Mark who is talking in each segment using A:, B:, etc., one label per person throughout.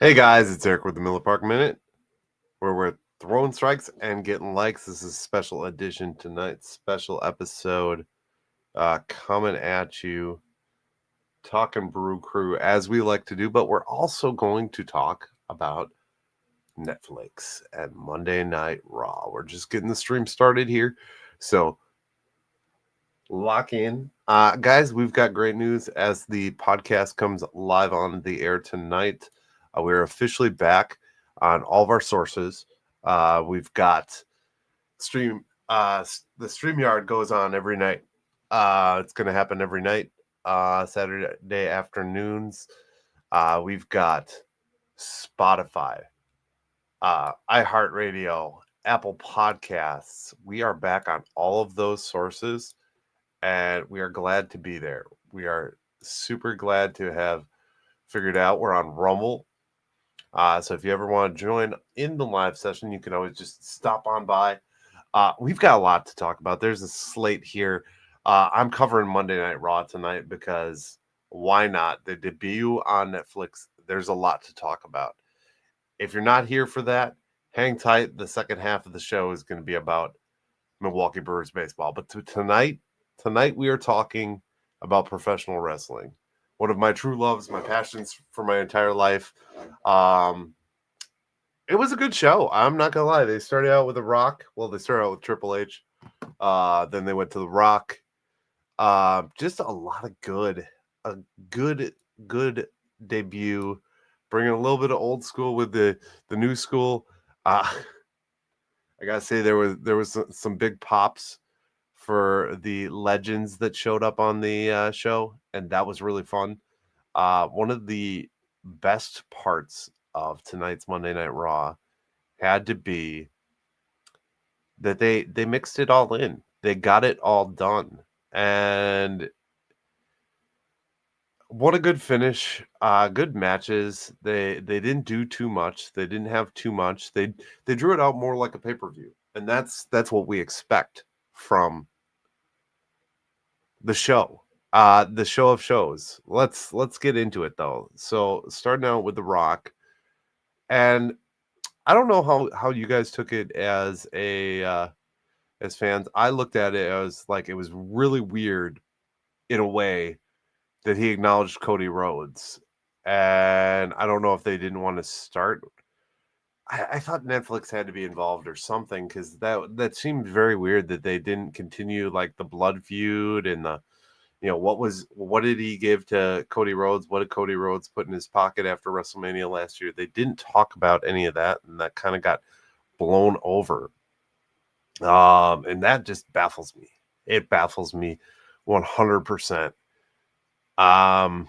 A: Hey guys, it's Eric with the Miller Park Minute, where we're throwing strikes and getting likes. This is a special edition tonight, special episode coming at you, talking Brew Crew as we like to do, but we're also going to talk about Netflix and Monday Night Raw. We're just getting the stream started here, so lock in. Guys, we've got great news as the podcast comes live on the air tonight. We're officially back on all of our sources. We've got stream. The StreamYard goes on every night. It's going to happen every night, Saturday afternoons. We've got Spotify, iHeartRadio, Apple Podcasts. We are back on all of those sources, and we are glad to be there. We are super glad to have figured out we're on Rumble. So if you ever want to join in the live session, you can always just stop on by. We've got a lot to talk about. There's a slate here. I'm covering Monday Night Raw tonight because why not? The debut on Netflix. There's a lot to talk about. If you're not here for that, hang tight. The second half of the show is going to be about Milwaukee Brewers baseball. But tonight we are talking about professional wrestling. One of my true loves, my passions for my entire life. It was a good show. I'm not gonna lie. They started out with The Rock. Well, they started out with Triple H. Then they went to The Rock. Just a lot of a good debut. Bringing a little bit of old school with the new school. I gotta say there was some big pops for the legends that showed up on the show, and that was really fun. One of the best parts of tonight's Monday Night Raw had to be that they mixed it all in. They got it all done, and what a good finish. Good matches. They didn't do too much. They didn't have too much. They drew it out more like a pay-per-view. And that's what we expect from the show. The show of shows. Let's get into it though. So starting out with The Rock, and I don't know how you guys took it as as fans. I looked at it as like it was really weird in a way that he acknowledged Cody Rhodes. And I don't know if they didn't want to start. I thought Netflix had to be involved or something because that seemed very weird that they didn't continue like the blood feud and the what did he give to Cody Rhodes? What did Cody Rhodes put in his pocket after WrestleMania last year? They didn't talk about any of that, and that kind of got blown over. And that just baffles me. It baffles me 100%. I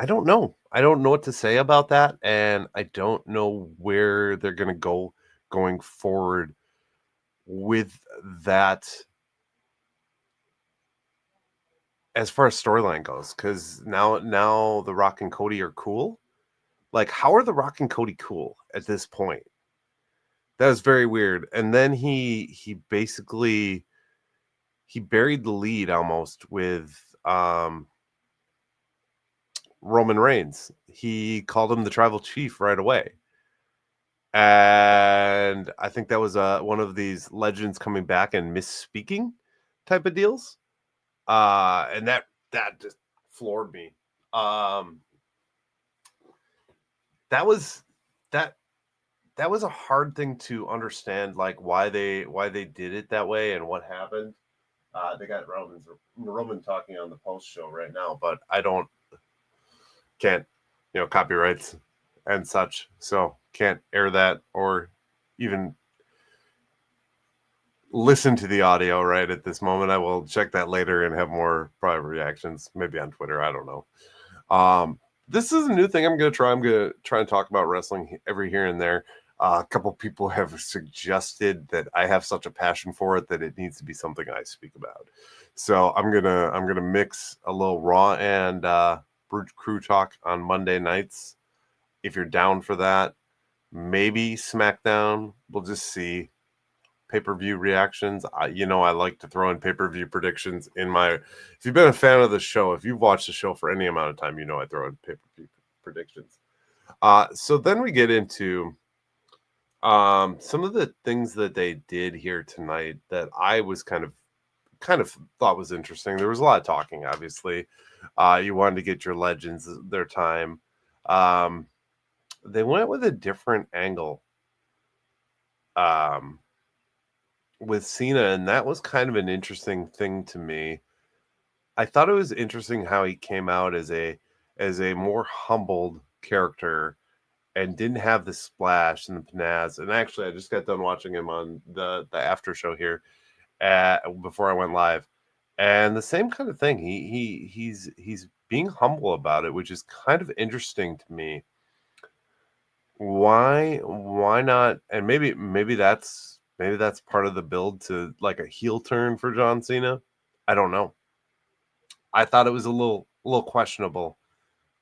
A: don't know. I don't know what to say about that, and I don't know where they're going to go going forward with that as far as storyline goes. Because now The Rock and Cody are cool. Like, how are The Rock and Cody cool at this point? That was very weird. And then he basically he buried the lead almost with Roman Reigns. He called him the tribal chief right away. And I think that was one of these legends coming back and misspeaking type of deals. And that just floored me. That was that was a hard thing to understand, like why they did it that way and what happened. They got Roman talking on the post show right now, but I can't copyrights and such, so can't air that or even listen to the audio right at this moment. I will check that later and have more private reactions, maybe on Twitter. I don't know. This is a new thing I'm going to try. I'm going to try and talk about wrestling every here and there. A couple people have suggested that I have such a passion for it that it needs to be something I speak about. So I'm gonna mix a little Raw and Brew Crew talk on Monday nights. If you're down for that, maybe SmackDown. We'll just see. Pay-per-view reactions. I like to throw in pay-per-view predictions in my. If you've been a fan of the show, if you've watched the show for any amount of time, I throw in pay-per-view predictions. So then we get into some of the things that they did here tonight that I was kind of thought was interesting. There was a lot of talking, obviously. You wanted to get your legends their time. Um, they went with a different angle um, with Cena, and that was kind of an interesting thing to me. I thought it was interesting how he came out as a more humbled character and didn't have the splash and the pizzazz. And actually, I just got done watching him on the after show here before I went live, and the same kind of thing. He's being humble about it, which is kind of interesting to me. Why not? And maybe that's part of the build to like a heel turn for John Cena. I don't know. I thought it was a little questionable.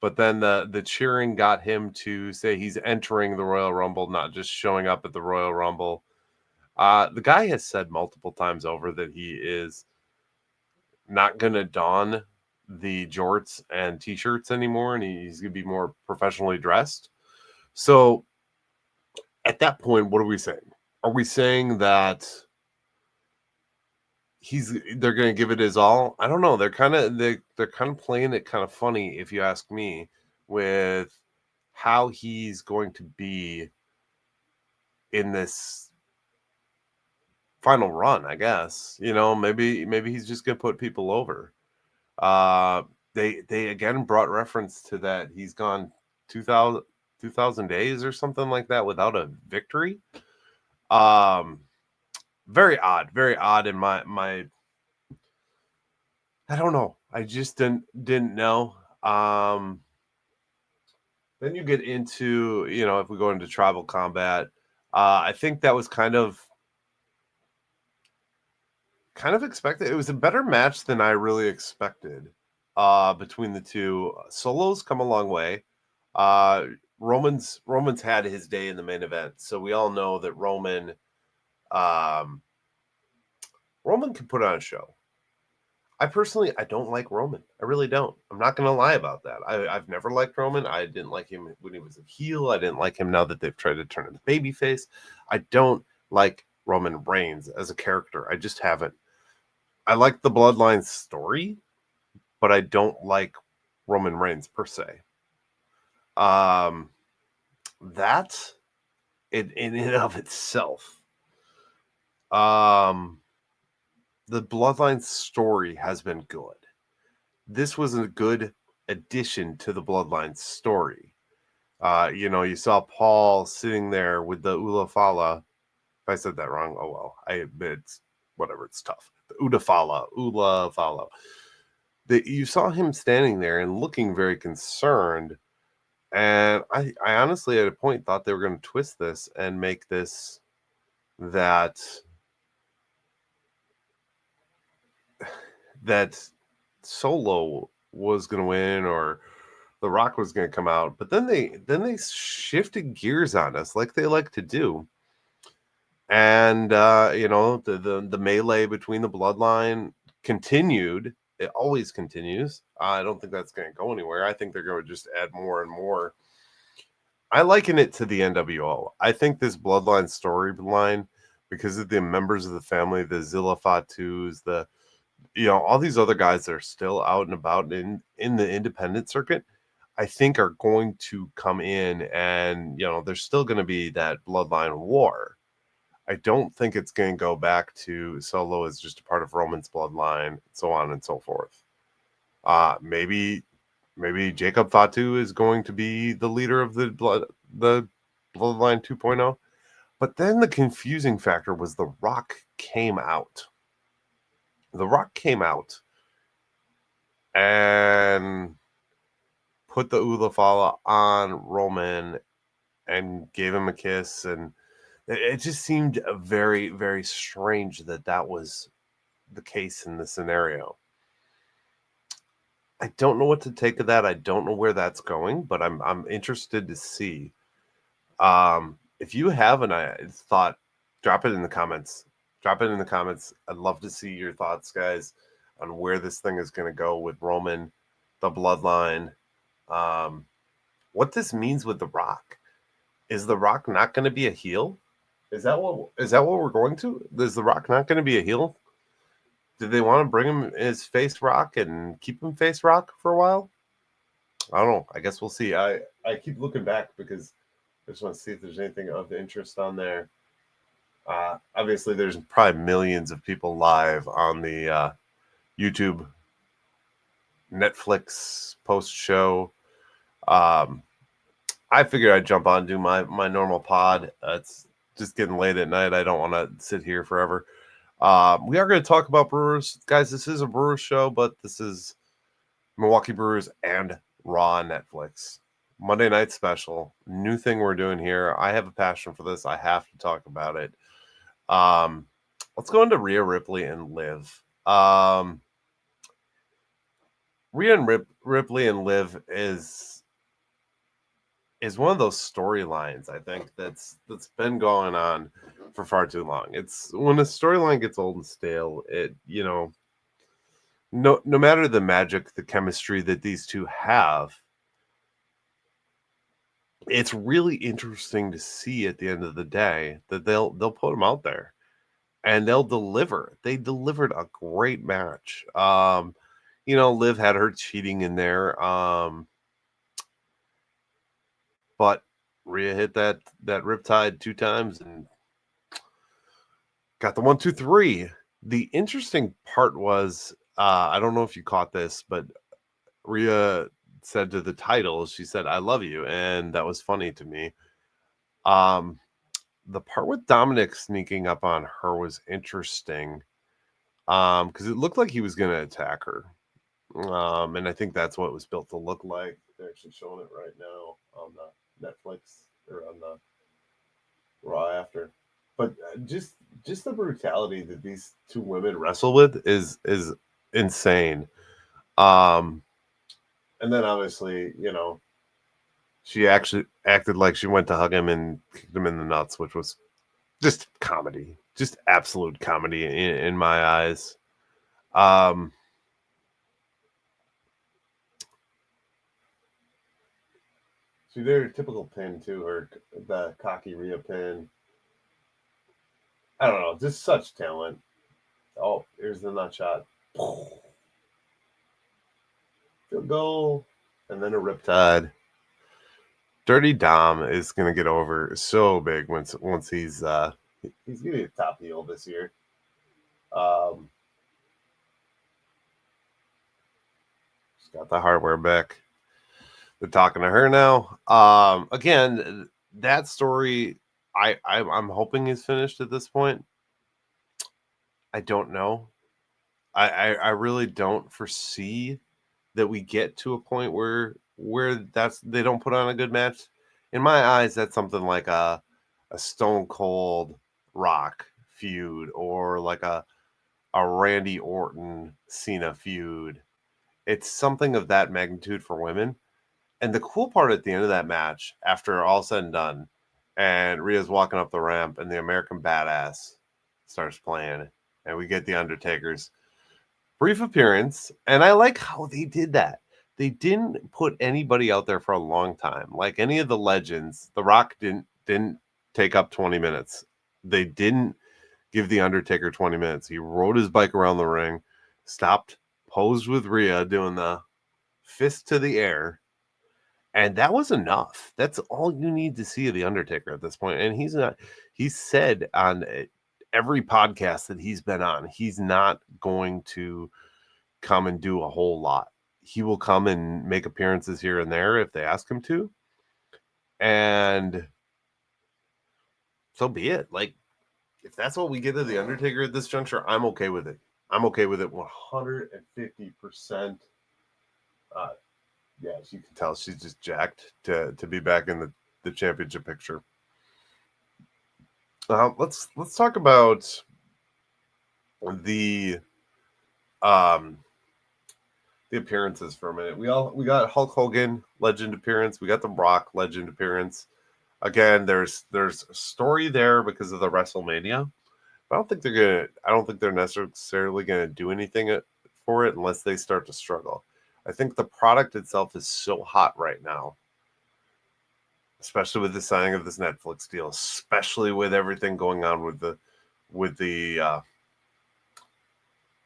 A: But then the cheering got him to say he's entering the Royal Rumble, not just showing up at the Royal Rumble. The guy has said multiple times over that he is not going to don the jorts and t-shirts anymore, and he's going to be more professionally dressed. So at that point, what are we saying? Are we saying that they're going to give it his all? I don't know. They're kind of playing it kind of funny, if you ask me, with how he's going to be in this final run, I guess. Maybe he's just gonna put people over. Uh they again brought reference to that he's gone 2000 days or something like that without a victory. Um very odd in my I don't know. I just didn't know. Then you get into, if we go into tribal combat, I think that was kind of expected. It was a better match than I really expected between the two. Solos come a long way. Uh, Roman's had his day in the main event, so we all know that um, Roman can put on a show. I don't like Roman. I really don't. I'm not going to lie about that. I've never liked Roman. I didn't like him when he was a heel. I didn't like him now that they've tried to turn him babyface. I don't like Roman Reigns as a character. I just haven't. I like the Bloodline story, but I don't like Roman Reigns per se. Um, that in and of itself, um, the Bloodline story has been good. This was a good addition to the Bloodline story. You saw Paul sitting there with the Ula Fala. If I said that wrong, oh well. It's whatever. It's tough. The Ula Fala. That you saw him standing there and looking very concerned. And I honestly, at a point, thought they were going to twist this and make this that that Solo was going to win or The Rock was going to come out. But then they shifted gears on us like they like to do. And the melee between the Bloodline continued. It always continues. I don't think that's going to go anywhere. I think they're going to just add more and more. I liken it to the NWO. I think this Bloodline storyline, because of the members of the family, the Zilla Fatus, all these other guys that are still out and about in the independent circuit, I think are going to come in, and there's still going to be that Bloodline war. I don't think it's going to go back to Solo as just a part of Roman's bloodline, so on and so forth. Maybe Jacob Fatu is going to be the leader of the Bloodline 2.0. But then the confusing factor was The Rock came out. The Rock came out and put the Ulafala on Roman and gave him a kiss, and it just seemed very, very strange that was the case in the scenario. I don't know what to take of that. I don't know where that's going, but I'm interested to see. If you have an thought, drop it in the comments. Drop it in the comments. I'd love to see your thoughts, guys, on where this thing is going to go with Roman, the Bloodline. what this means with The Rock. Is The Rock not going to be a heel? Is that what we're going to? Is The Rock not going to be a heel? Did they want to bring him as face Rock and keep him face Rock for a while? I don't know. I guess we'll see. I keep looking back because I just want to see if there's anything of interest on there. Obviously, there's probably millions of people live on the YouTube, Netflix post show. I figured I'd jump on and do my normal pod. It's just getting late at night. I don't want to sit here forever. We are going to talk about Brewers. Guys, this is a Brewers show, but this is Milwaukee Brewers and Raw on Netflix. Monday night special. New thing we're doing here. I have a passion for this. I have to talk about it. Let's go into Rhea Ripley and Liv. Rhea and Ripley and Liv is one of those storylines, I think, that's been going on for far too long. It's when a storyline gets old and stale, no matter the magic, the chemistry that these two have, it's really interesting to see at the end of the day that they'll put them out there and they'll deliver. They delivered a great match. Liv had her cheating in there. But Rhea hit that riptide 2 times and got the 1, 2, 3. The interesting part was, I don't know if you caught this, but Rhea said to the title, she said, "I love you," and that was funny to me. The part with Dominic sneaking up on her was interesting, because it looked like he was going to attack her, and I think that's what it was built to look like. They're actually showing it right now on the Netflix or on the Raw after. But just the brutality that these two women wrestle with is insane. And then obviously, she actually acted like she went to hug him and kicked him in the nuts, which was just comedy, just absolute comedy in my eyes. She did her typical pin too, the cocky Rhea pin. I don't know, just such talent. Oh, here's the nut shot. Field goal, and then a riptide. Dirty Dom is gonna get over so big once he's gonna be a top heel this year. She's got the hardware back. They're talking to her now. Again, that story I'm hoping is finished at this point. I don't know. I really don't foresee that we get to a point where they don't put on a good match. In my eyes, that's something like a Stone Cold Rock feud or like a Randy Orton Cena feud. It's something of that magnitude for women. And the cool part at the end of that match, after all said and done, and Rhea's walking up the ramp and the American Badass starts playing, and we get the Undertaker's brief appearance, and I like how they did that. They didn't put anybody out there for a long time. Like any of the legends, The Rock didn't take up 20 minutes. They didn't give the Undertaker 20 minutes. He rode his bike around the ring, stopped, posed with Rhea doing the fist to the air, and that was enough. That's all you need to see of the Undertaker at this point. And he's said on every podcast that he's been on, he's not going to come and do a whole lot. He will come and make appearances here and there if they ask him to. And so be it. Like, if that's what we get of the Undertaker at this juncture, I'm okay with it. I'm okay with it 150%. Yeah, as you can tell, she's just jacked to be back in the championship picture. Let's talk about the appearances for a minute. We got Hulk Hogan legend appearance. We got the Rock legend appearance. Again, there's a story there because of the WrestleMania. But I don't think they're necessarily gonna do anything for it unless they start to struggle. I think the product itself is so hot right now especially with the signing of this Netflix deal, especially with everything going on with the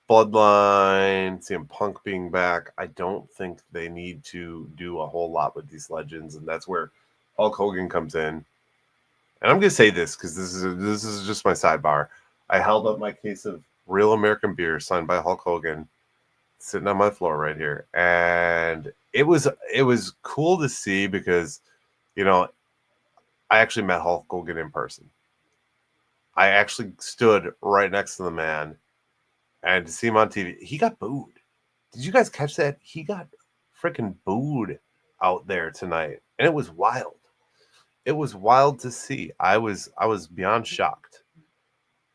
A: Bloodline, CM Punk being back. I don't think they need to do a whole lot with these legends, and that's where Hulk Hogan comes in. And I'm gonna say this because this is just my sidebar. I held up my case of Real American Beer signed by Hulk Hogan, sitting on my floor right here, and it was cool to see because I actually met Hulk Hogan in person. I actually stood right next to the man, and to see him on TV, he got booed. Did you guys catch that? He got freaking booed out there tonight, and it was wild. It was wild to see. I was beyond shocked.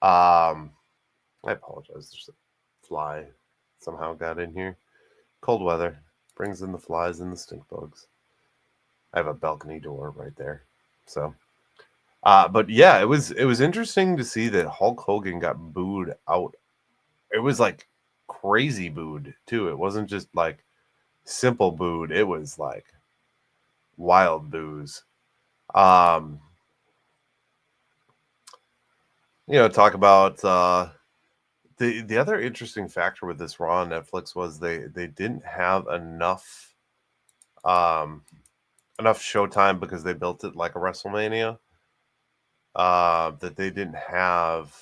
A: I apologize. There's a fly somehow got in here. Cold weather brings in the flies and the stink bugs. I have a balcony door right there. So, but yeah, it was interesting to see that Hulk Hogan got booed out. It was like crazy booed too. It wasn't just like simple booed. It was like wild boos. Um, talk about the other interesting factor with this Raw on Netflix was they didn't have um enough showtime because they built it like a WrestleMania. That they didn't have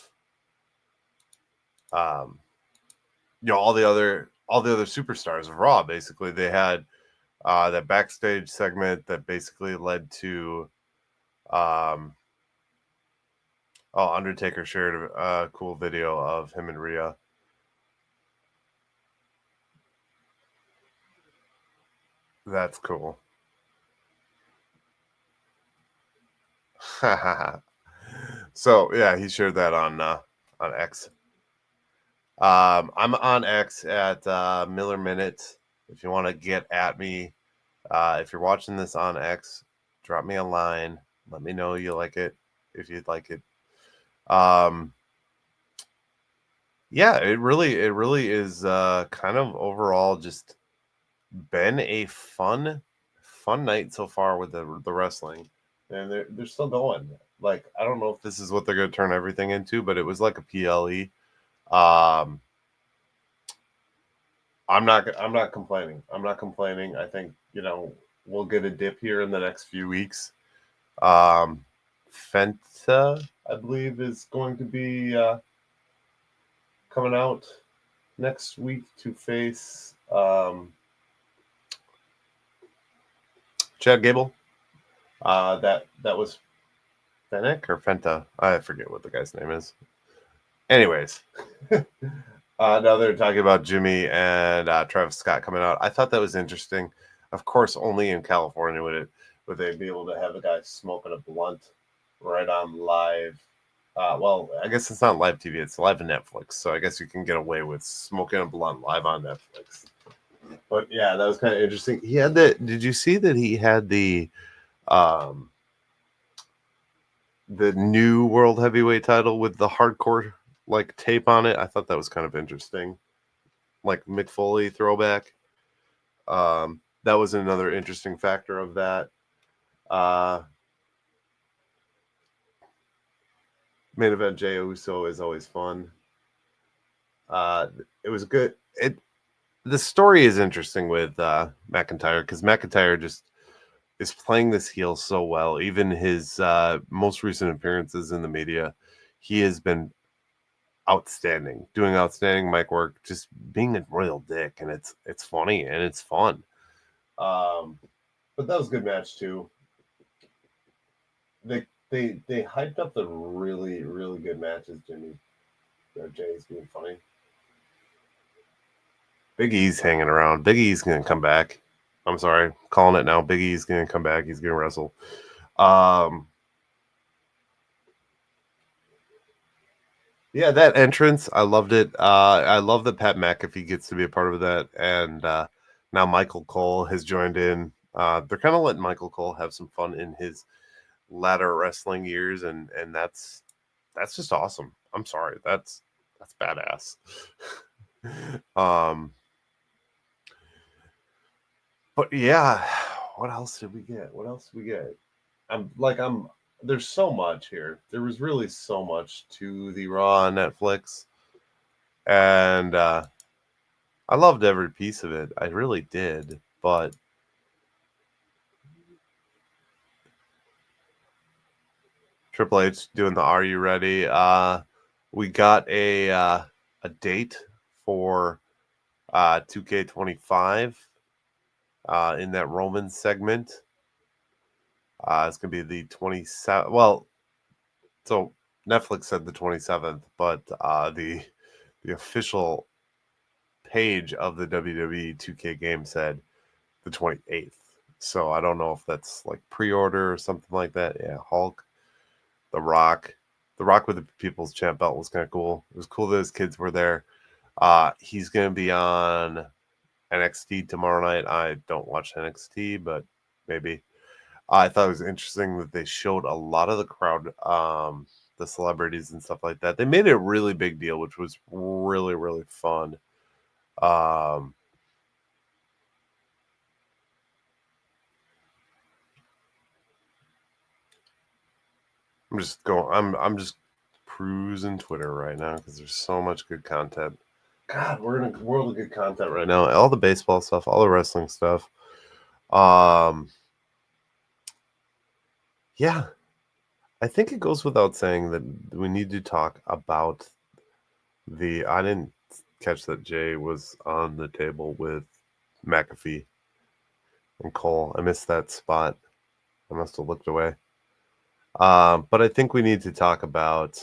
A: um all the other superstars of Raw. Basically, they had that backstage segment that basically led to um Undertaker shared a cool video of him and Rhea. That's cool. So yeah, he shared that on X. I'm on X at Miller Minute. If you want to get at me, if you're watching this on X, drop me a line. Let me know you like it if you'd like it. Um, yeah, it really is kind of overall just been a fun night so far with the wrestling, and they're still going. Like I don't know if this is what they're going to turn everything into, but it was like a PLE. Um, I'm not complaining. I'm not complaining. I think we'll get a dip here in the next few weeks. Um, Fenta, I believe, is going to be coming out next week to face Chad Gable. That was Fennec or Fenta. I forget what the guy's name is. Anyways, now they're talking about Jimmy and Travis Scott coming out. I thought that was interesting. Of course, only in California would they be able to have a guy smoking a blunt right on live. Well, I guess it's not live TV; it's live on Netflix. So I guess you can get away with smoking a blunt live on Netflix. But yeah, that was kind of interesting. He had the. Did you see that he had um, the new world heavyweight title with the hardcore like tape on it? I thought that was kind of interesting, like Mick Foley throwback. That was another interesting factor of that. Uh, Main event Jey Uso is always fun. It was good. The story is interesting with McIntyre because McIntyre just is playing this heel so well. Even his most recent appearances in the media, he has been outstanding, doing outstanding mic work, just being a royal dick, and it's funny and it's fun. Um, but that was a good match too. They hyped up the really really good matches. Jay's being funny. Big E's hanging around. Big E's gonna come back. I'm sorry, calling it now. Big E's gonna come back. He's gonna wrestle. Um, yeah, that entrance, I loved it. I love that Pat McAfee gets to be a part of that, and now Michael Cole has joined in. They're kind of letting Michael Cole have some fun in his latter wrestling years, and that's just awesome. I'm sorry, that's badass. um, but yeah, what else did we get? What else did we get? there's so much here. There was really so much to the Raw on Netflix, and I loved every piece of it. I really did, but Triple H doing the "Are you ready?" We got a date for 2K25 in that Roman segment. It's gonna be the 27th. Well, so Netflix said the 27th, but the official page of the WWE 2K game said the 28th. So I don't know if that's like pre-order or something like that. Yeah, Hulk, The Rock, The Rock with the People's Champ belt was kind of cool. It was cool that his kids were there. He's gonna be on NXT tomorrow night. I don't watch NXT, but maybe. I thought it was interesting that they showed a lot of the crowd, the celebrities and stuff like that. They made it a really big deal, which was really, really fun. Um, I'm just cruising Twitter right now because there's so much good content. God, we're in a world of good content right now. All the baseball stuff, all the wrestling stuff. Um, yeah, I think it goes without saying that we need to talk about the. I didn't catch that Jay was on the table with McAfee and Cole. I missed that spot. I must have looked away. But I think we need to talk about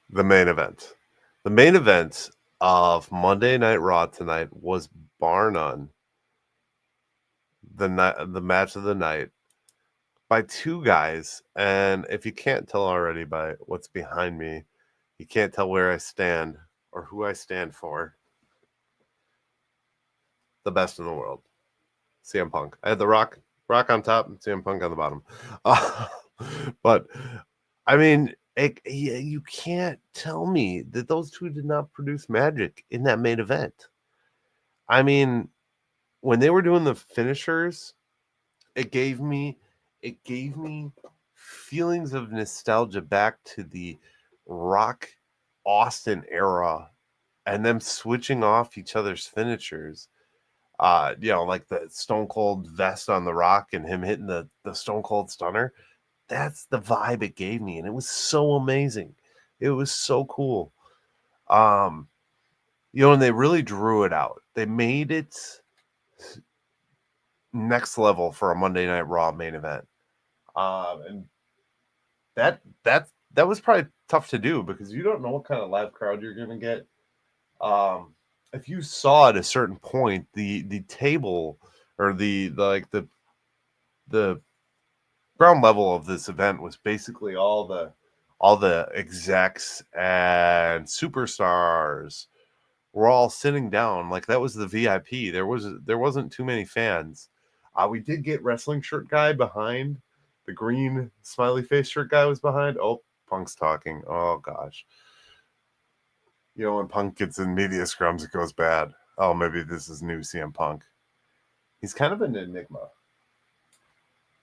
A: the main event. The main event of Monday Night Raw tonight was bar none the match of the night by two guys. And if you can't tell already by what's behind me, you can't tell where I stand or who I stand for. The best in the world, CM Punk. I had the Rock on top and CM Punk on the bottom. But I mean, you can't tell me that those two did not produce magic in that main event. I mean, when they were doing the finishers, it gave me feelings of nostalgia back to the Rock Austin era and them switching off each other's finishers. Like the Stone Cold vest on the Rock and him hitting the Stone Cold Stunner. That's the vibe it gave me, and it was so amazing. It was so cool. And they really drew it out. They made it next level for a Monday Night Raw main event. And that was probably tough to do because you don't know what kind of live crowd you're going to get. If you saw at a certain point the table or the ground level of this event was basically all the execs and superstars were all sitting down. Like that was the VIP. There wasn't too many fans. We did get wrestling shirt guy behind. The green smiley face shirt guy was behind. Oh, Punk's talking. Oh gosh. When Punk gets in media scrums, it goes bad. Oh, maybe this is new CM Punk. He's kind of an enigma.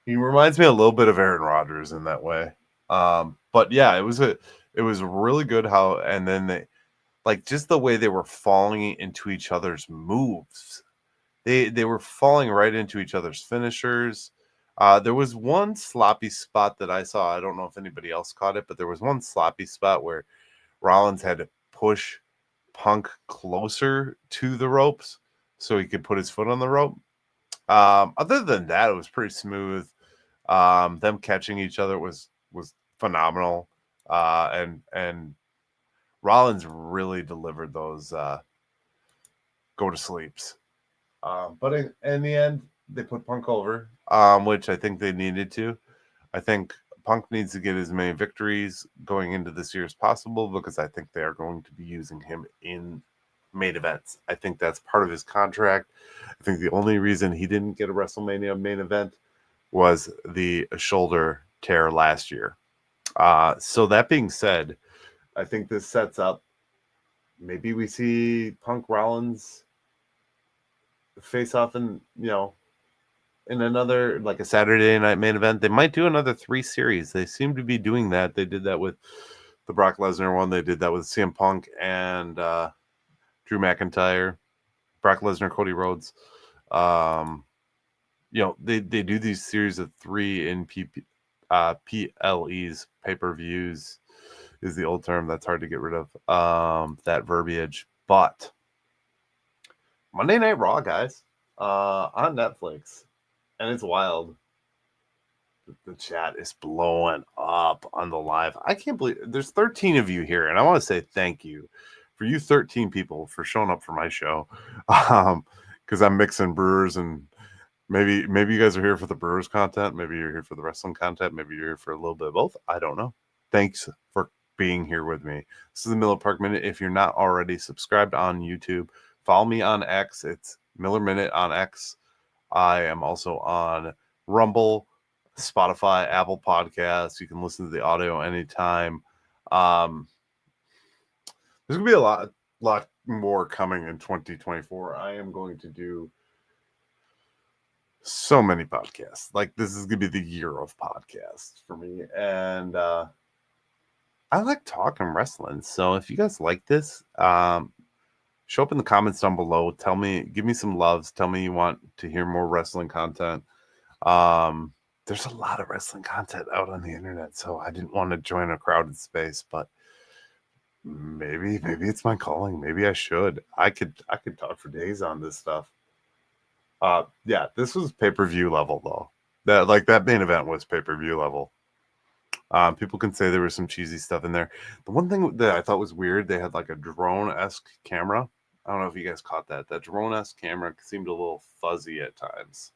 A: He reminds me a little bit of Aaron Rodgers in that way. But yeah, it was really good how, and then just the way they were falling into each other's moves. They were falling right into each other's finishers. There was one sloppy spot that I saw. I don't know if anybody else caught it, but there was one sloppy spot where Rollins had to push Punk closer to the ropes so he could put his foot on the rope. Other than that, it was pretty smooth. Them catching each other was phenomenal. And Rollins really delivered those go to sleeps. But in the end, they put Punk over, which I think they needed to. I think Punk needs to get as many victories going into this year as possible because I think they are going to be using him in main events. I think that's part of his contract. I think the only reason he didn't get a WrestleMania main event was the shoulder tear last year. So that being said, I think this sets up maybe we see Punk Rollins face off in in another, like a Saturday night main event. They might do another 3 series. They seem to be doing that. They did that with the Brock Lesnar one. They did that with CM Punk and Drew McIntyre, Brock Lesnar, Cody Rhodes. They do these series of 3 in PLEs, pay-per-views is the old term. That's hard to get rid of, that verbiage. But Monday Night Raw, guys, on Netflix, and it's wild. The chat is blowing up on the live. I can't believe there's 13 of you here, and I want to say thank you for you 13 people for showing up for my show. Because I'm mixing Brewers, and maybe you guys are here for the Brewers content, maybe you're here for the wrestling content, maybe you're here for a little bit of both. I don't know. Thanks for being here with me. This is the Miller Park Minute. If you're not already subscribed on YouTube, follow me on X. It's Miller Minute on X. I am also on Rumble, Spotify, Apple Podcasts. You can listen to the audio anytime. There's gonna be a lot more coming in 2024. I am going to do so many podcasts. Like, this is gonna be the year of podcasts for me, and I like talking wrestling. So if you guys like this, show up in the comments down below. Tell me, give me some loves. Tell me you want to hear more wrestling content. There's a lot of wrestling content out on the internet, so I didn't want to join a crowded space, but maybe it's my calling. Maybe I should. I could talk for days on this stuff. Yeah, this was pay-per-view level though. That main event was pay-per-view level. People can say there was some cheesy stuff in there. The one thing that I thought was weird, they had like a drone-esque camera. I don't know if you guys caught that. That drone-esque camera seemed a little fuzzy at times.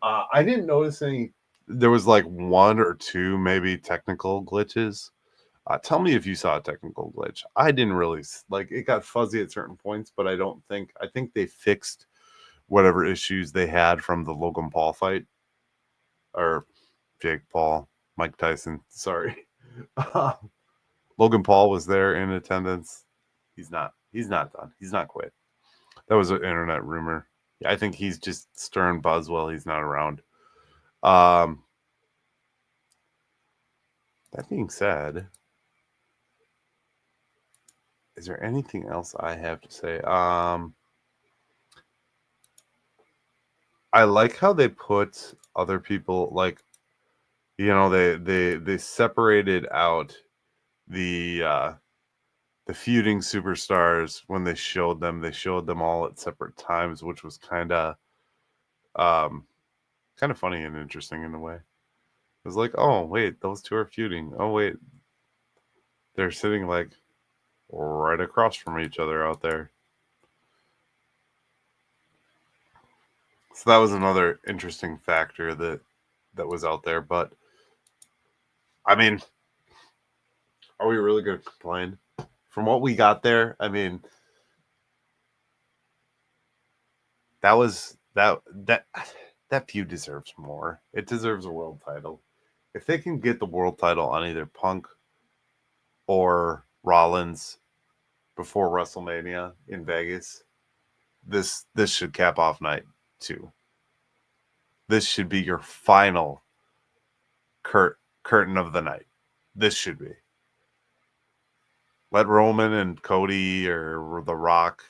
A: I didn't notice any. There was like 1 or 2 maybe technical glitches. Tell me if you saw a technical glitch. I didn't really it got fuzzy at certain points, but I think they fixed whatever issues they had from the Logan Paul fight, or Jake Paul, Mike Tyson. Sorry. Logan Paul was there in attendance. He's not done. He's not quit. That was an internet rumor. I think he's just stirring buzz while he's not around. That being said, is there anything else I have to say? I like how they put other people, like, they separated out the feuding superstars when they showed them. They showed them all at separate times, which was kind of funny and interesting in a way. It was like, oh wait, those two are feuding. Oh wait, they're sitting like right across from each other out there. So that was another interesting factor that was out there. But I mean, are we really going to complain? From what we got there, I mean, that feud deserves more. It deserves a world title. If they can get the world title on either Punk or Rollins before WrestleMania in Vegas, this should cap off night 2. This should be your final curtain of the night. This should be. Let Roman and Cody or The Rock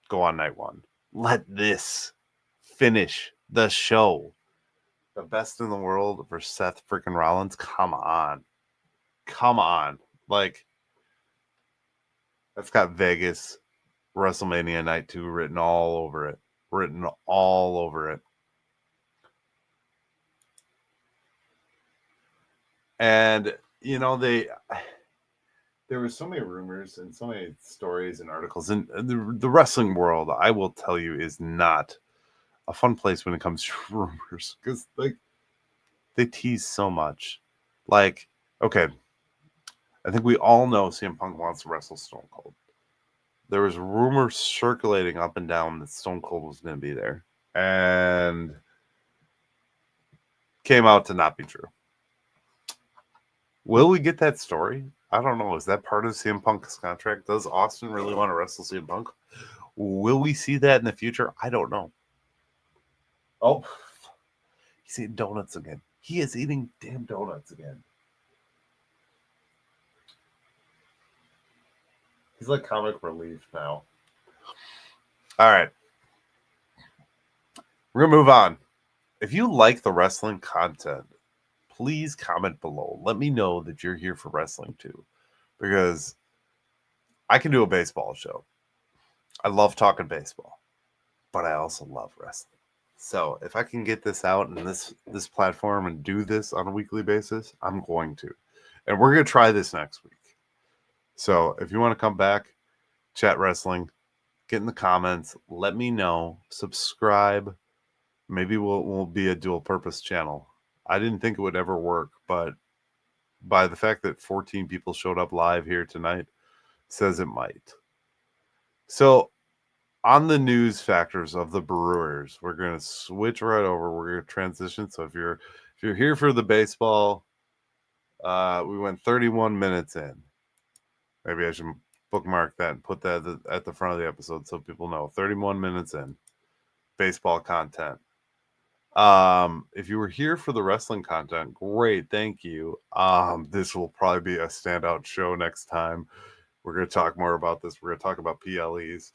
A: go on night 1. Let this finish the show. The best in the world for Seth freaking Rollins. Come on. Like, that's got Vegas WrestleMania night 2 written all over it. And there were so many rumors and so many stories and articles, and the wrestling world, I will tell you, is not a fun place when it comes to rumors, because they tease so much. Like, okay, I think we all know CM Punk wants to wrestle Stone Cold. There was rumors circulating up and down that Stone Cold was going to be there, and came out to not be true. Will we get that story? I don't know. Is that part of CM Punk's contract? Does Austin really want to wrestle CM Punk? Will we see that in the future? I don't know. Oh, He's eating donuts again. He is eating damn donuts again. He's like comic relief now. All right. We're going to move on. If you like the wrestling content, please comment below. Let me know that you're here for wrestling too. Because I can do a baseball show. I love talking baseball. But I also love wrestling. So if I can get this out in this platform and do this on a weekly basis, I'm going to. And we're going to try this next week. So if you want to come back, chat wrestling, get in the comments, let me know, subscribe. Maybe we'll be a dual purpose channel. I didn't think it would ever work, but by the fact that 14 people showed up live here tonight says it might. So on the news factors of the Brewers, we're going to switch right over. We're going to transition. So if you're here for the baseball, we went 31 minutes in. Maybe I should bookmark that and put that at the front of the episode so people know. 31 minutes in. Baseball content. If you were here for the wrestling content, great, thank you. This will probably be a standout show next time. We're going to talk more about this. We're going to talk about PLEs.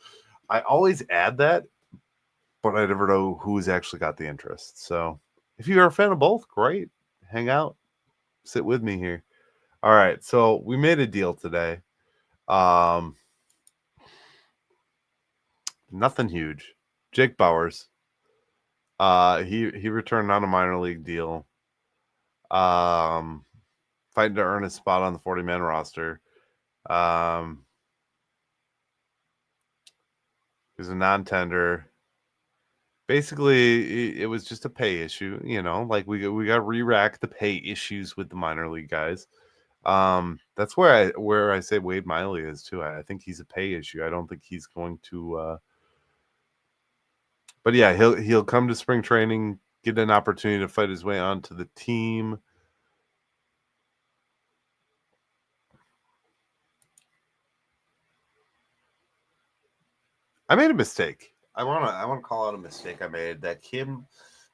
A: I always add that, but I never know who's actually got the interest. So if you're a fan of both, great. Hang out. Sit with me here. All right. So we made a deal today. Nothing huge. Jake Bowers. He returned on a minor league deal. Fighting to earn his spot on the 40-man roster. He's a non-tender. Basically, it was just a pay issue, like we got re-rack the pay issues with the minor league guys. That's where I say Wade Miley is too. I think he's a pay issue. I don't think he's going to but yeah, he'll come to spring training, get an opportunity to fight his way onto the team. I made a mistake. I want to call out a mistake I made. That Kim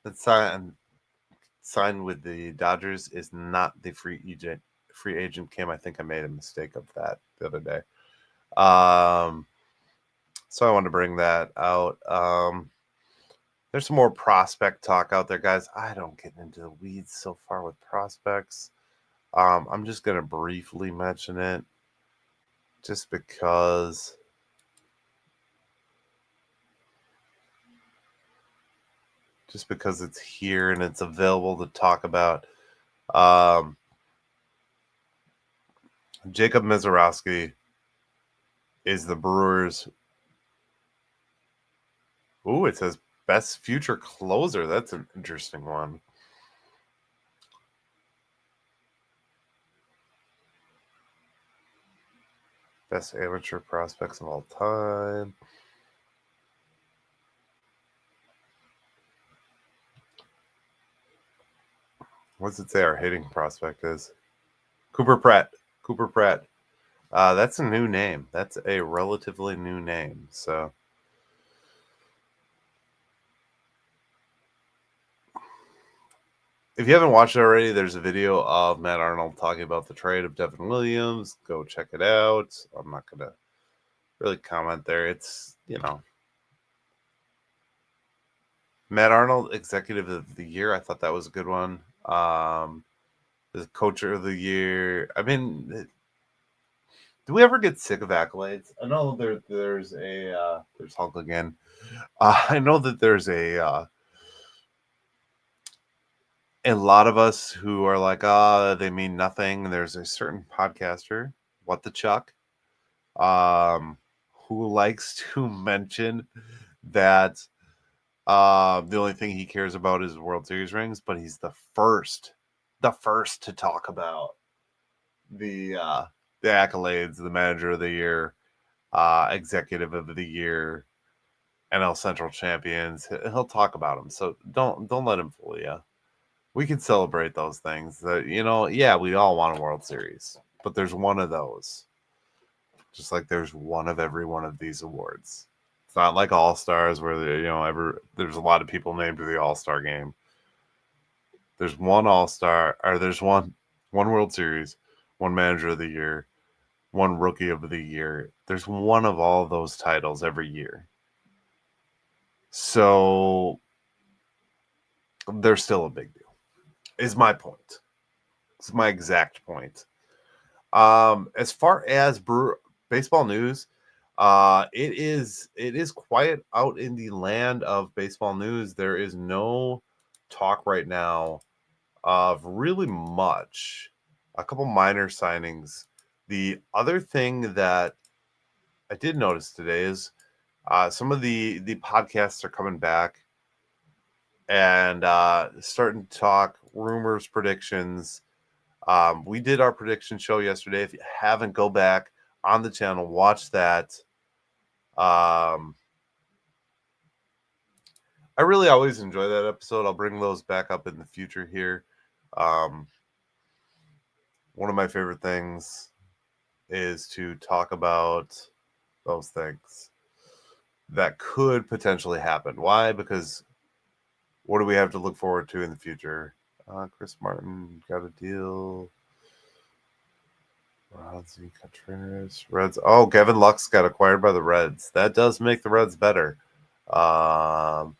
A: that signed with the Dodgers is not the free agent Kim. I think I made a mistake of that the other day. So I wanted to bring that out. There's some more prospect talk out there, guys. I don't get into the weeds so far with prospects. I'm just going to briefly mention it just because it's here and it's available to talk about. Jacob Mizorowski is the Brewers. Ooh, it says best future closer. That's an interesting one. Best amateur prospects of all time. What's it say our hitting prospect is? Cooper Pratt. That's a new name. That's a relatively new name. So if you haven't watched it already, there's a video of Matt Arnold talking about the trade of Devin Williams. Go check it out. I'm not going to really comment there. It's, Matt Arnold, Executive of the Year. I thought that was a good one. The Coach of the Year. I mean, do we ever get sick of accolades? I know there's Hulk again. I know that there's a lot of us who are like, they mean nothing. There's a certain podcaster, What the Chuck, who likes to mention that the only thing he cares about is World Series rings, but he's the first to talk about the accolades, the Manager of the Year, Executive of the Year, NL Central champions. He'll talk about them. So don't let him fool you. We can celebrate those things. Yeah, we all want a World Series, but there's one of those. Just like there's one of every one of these awards. It's not like All-Stars where there's a lot of people named to the All-Star game. There's one All-Star, or there's one World Series, one Manager of the Year, one Rookie of the Year. There's one of all those titles every year. So they're still a big deal, is my point. It's my exact point. As far as baseball news, it is quiet out in the land of baseball news. There is no talk right now of really much. A couple minor signings. The other thing that I did notice today is some of the podcasts are coming back and starting to talk rumors, predictions. We did our prediction show yesterday. If you haven't, go back on the channel, watch that. I really always enjoy that episode. I'll bring those back up in the future here. One of my favorite things is to talk about those things that could potentially happen. Why? Because what do we have to look forward to in the future? Chris Martin got a deal. Rodsy Contreras, Reds. Oh, Gavin Lux got acquired by the Reds. That does make the Reds better. Former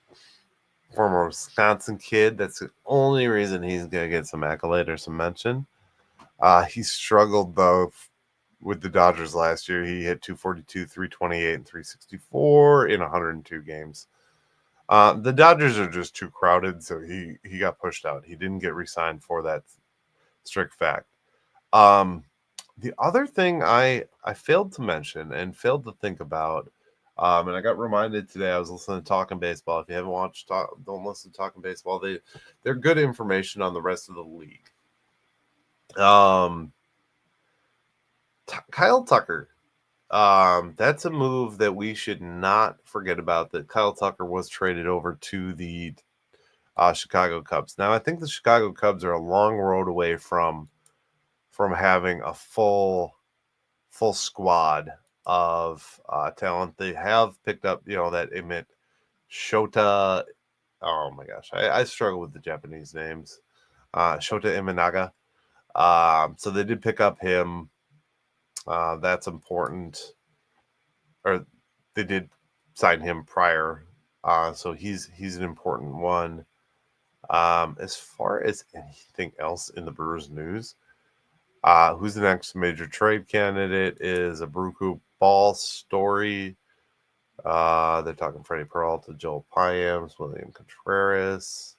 A: Wisconsin kid. That's the only reason he's going to get some accolade or some mention. He struggled, though, with the Dodgers last year. He hit 242, 328, and 364 in 102 games. The Dodgers are just too crowded, so he got pushed out. He didn't get re-signed for that strict fact. The other thing I failed to mention and failed to think about, and I got reminded today, I was listening to Talking Baseball. If you haven't watched, don't listen to Talking Baseball. They're good information on the rest of the league. Kyle Tucker. That's a move that we should not forget about, that Kyle Tucker was traded over to the Chicago Cubs. Now, I think the Chicago Cubs are a long road away from having a full squad of talent. They have picked up, that Emmett Shota. Oh my gosh, I struggle with the Japanese names. Shota Imanaga. So they did pick up him. That's important. Or they did sign him prior. So he's an important one. As far as anything else in the Brewers news, who's the next major trade candidate is a Bruku Ball story. They're talking Freddie Peralta, Joel Payams, William Contreras.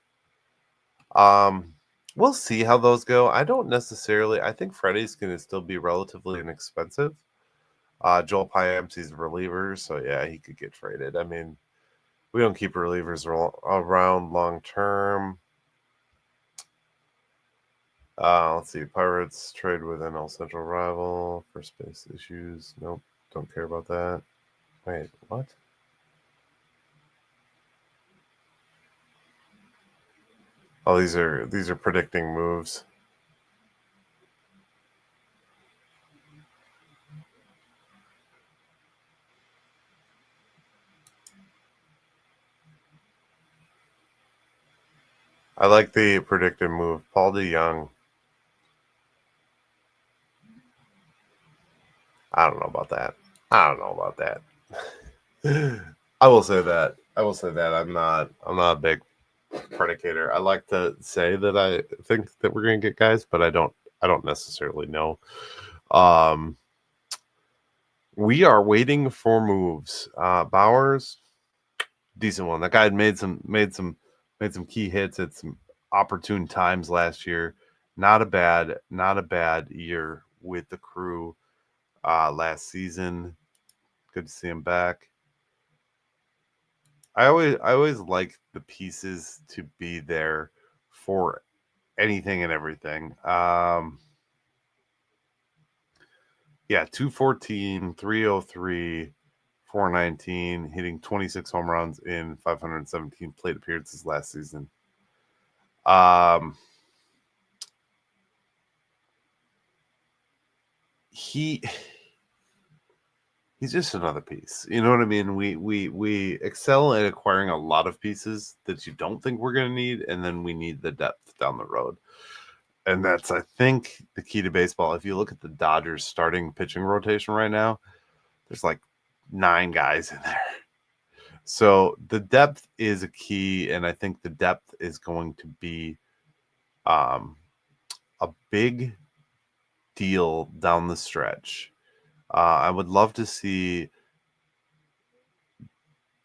A: We'll see how those go. I think Freddie's going to still be relatively inexpensive. Joel Payams, he's a reliever, so yeah, he could get traded. I mean, we don't keep relievers around long term. Let's see. Pirates trade with NL Central rival. First base issues. Nope. Don't care about that. Wait, what? Oh, these are predicting moves. I like the predicted move. Paul DeYoung. I don't know about that. I will say that. I'm not a big predicator. I like to say that I think that we're going to get guys, but I don't necessarily know. We are waiting for moves. Bowers, decent one. That guy had made some key hits at some opportune times last year. Not a bad year with the Crew last season. Good to see him back. I always like the pieces to be there for anything and everything. Yeah, 214, 303, 419, hitting 26 home runs in 517 plate appearances last season. He he's just another piece. You know what I mean? We excel at acquiring a lot of pieces that you don't think we're going to need, and then we need the depth down the road. And that's, I think, the key to baseball. If you look at the Dodgers starting pitching rotation right now, there's like 9 guys in there. So the depth is a key, and I think the depth is going to be a big deal down the stretch. I would love to see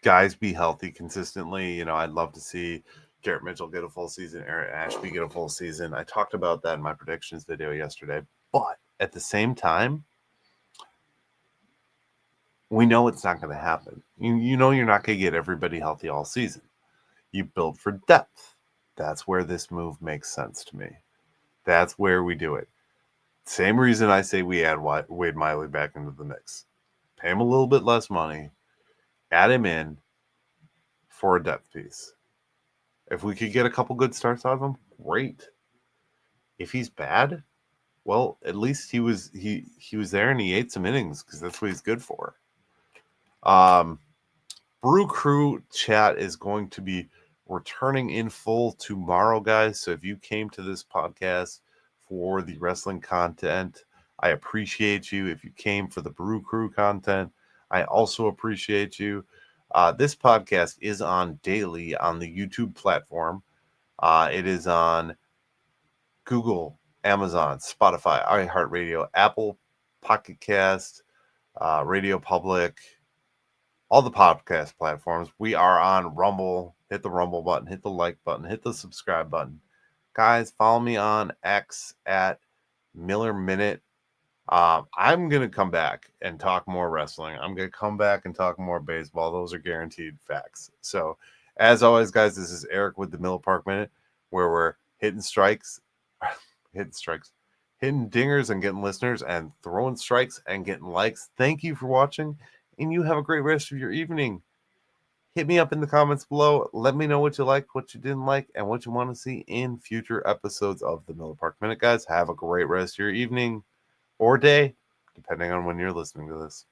A: guys be healthy consistently. You know, I'd love to see Garrett Mitchell get a full season, Aaron Ashby get a full season. I talked about that in my predictions video yesterday. But at the same time, we know it's not going to happen. You know you're not going to get everybody healthy all season. You build for depth. That's where this move makes sense to me. That's where we do it. Same reason I say we add Wade Miley back into the mix. Pay him a little bit less money. Add him in for a depth piece. If we could get a couple good starts out of him, great. If he's bad, well, at least he was there and he ate some innings because that's what he's good for. Brew Crew chat is going to be returning in full tomorrow, guys. So if you came to this podcast for the wrestling content, I appreciate you. If you came for the Brew Crew content, I also appreciate you. This podcast is on daily on the YouTube platform. It is on Google, Amazon, Spotify, iHeartRadio, Apple, Pocket Cast, Radio Public, all the podcast platforms. We are on Rumble. Hit the Rumble button, hit the like button, hit the subscribe button. Guys, follow me on X at Miller Minute. I'm going to come back and talk more wrestling. I'm going to come back and talk more baseball. Those are guaranteed facts. So, as always, guys, this is Eric with the Miller Park Minute, where we're hitting dingers and getting listeners and throwing strikes and getting likes. Thank you for watching, and you have a great rest of your evening. Hit me up in the comments below. Let me know what you liked, what you didn't like, and what you want to see in future episodes of the Miller Park Minute, guys. Have a great rest of your evening or day, depending on when you're listening to this.